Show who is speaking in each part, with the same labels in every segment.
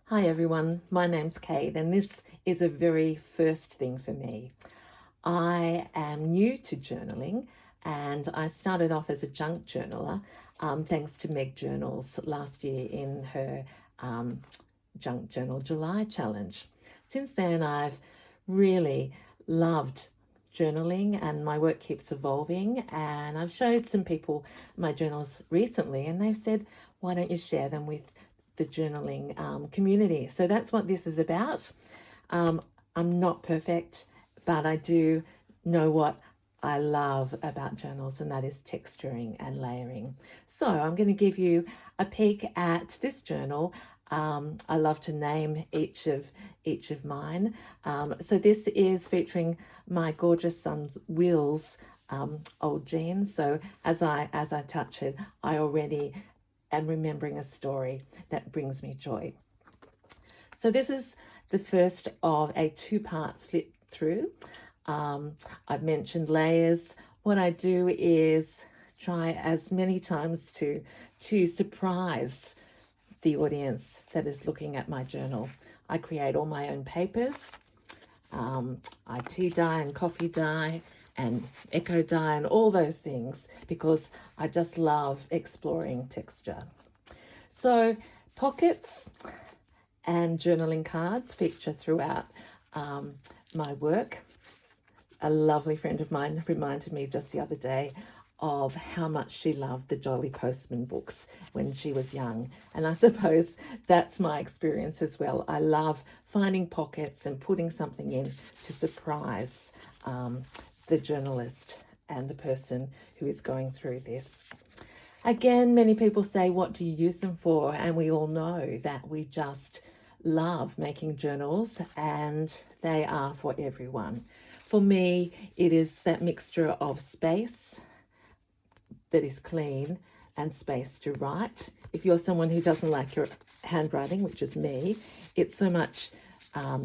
Speaker 1: Hi everyone, my name's Kate and this is a very first thing for me. I am new to journaling and I started off as a junk journaler thanks to Meg Journals last year in her um, Junk Journal July challenge. Since then I've really loved journaling and my work keeps evolving, and I've showed some people my journals recently and they've said, why don't you share them with the journaling community? So that's what this is about. Um, I'm not perfect, but I do know what I love about journals, and that is texturing and layering. So I'm going to give you a peek at this journal. I love to name each of mine. So this is featuring my gorgeous son Will's old jeans. So as I touch it, I already am remembering a story that brings me joy. So this is the first of a two-part flip through. I've mentioned layers. What I do is try as many times to surprise the audience that is looking at my journal. I create all my own papers. I tea dye and coffee dye and echo dye and all those things because I just love exploring texture. So pockets and journaling cards feature throughout my work. A lovely friend of mine reminded me just the other day of how much she loved the Jolly Postman books when she was young. And I suppose that's my experience as well. I love finding pockets and putting something in to surprise the journalist and the person who is going through this. Again, many people say, what do you use them for? And we all know that we just love making journals and they are for everyone. For me, it is that mixture of space that is clean and space to write. If you're someone who doesn't like your handwriting, which is me, it's so much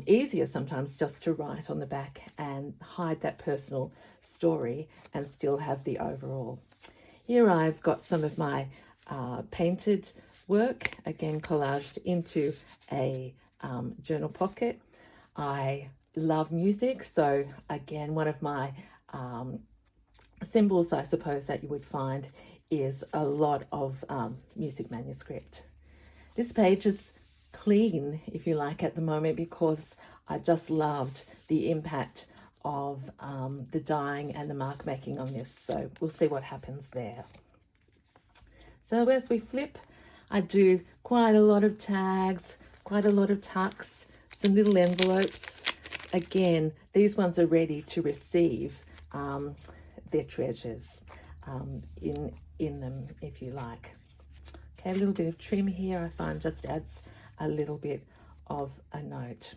Speaker 1: easier sometimes just to write on the back and hide that personal story and still have the overall. Here I've got some of my painted work, again collaged into a journal pocket. I love music, so again, one of my symbols, I suppose, that you would find is a lot of music manuscript. This page is clean, if you like, at the moment because I just loved the impact of the dyeing and the mark making on this. So we'll see what happens there. So as we flip, I do quite a lot of tags, quite a lot of tucks, some little envelopes. Again, these ones are ready to receive their treasures in them, if you like. Okay, a little bit of trim here I find just adds a little bit of a note.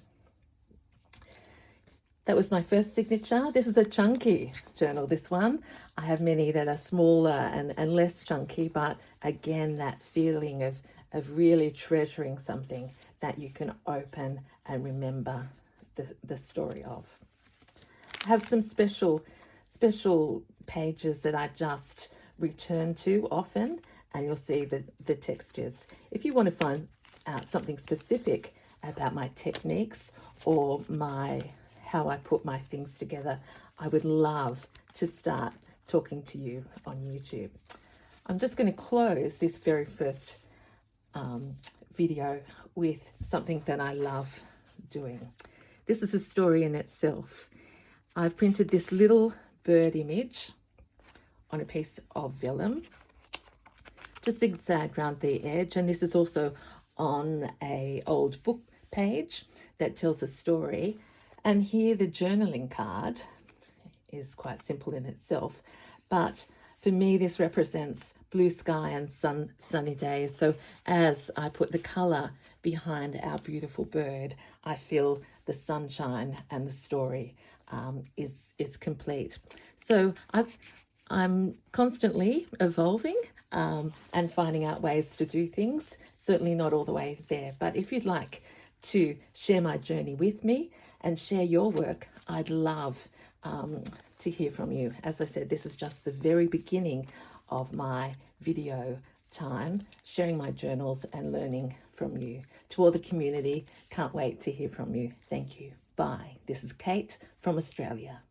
Speaker 1: That was my first signature. This is a chunky journal, this one. I have many that are smaller and less chunky, but again, that feeling of really treasuring something that you can open and remember the story of. I have some special pages that I just return to often, and you'll see the textures. If you want to find out something specific about my techniques or how I put my things together, I would love to start talking to you on YouTube. I'm just going to close this very first video with something that I love doing. This is a story in itself. I've printed this little bird image on a piece of vellum, just zigzag around the edge, and this is also on a old book page that tells a story. And here the journaling card is quite simple in itself, but for me this represents blue sky and sunny days. So as I put the color behind our beautiful bird, I feel the sunshine and the story is complete. So I'm constantly evolving and finding out ways to do things. Certainly not all the way there, but if you'd like to share my journey with me and share your work, I'd love to hear from you. As I said, this is just the very beginning of my video time sharing my journals and learning from you. To all the community, can't wait to hear from you. Thank you. Bye. This is Kate from Australia.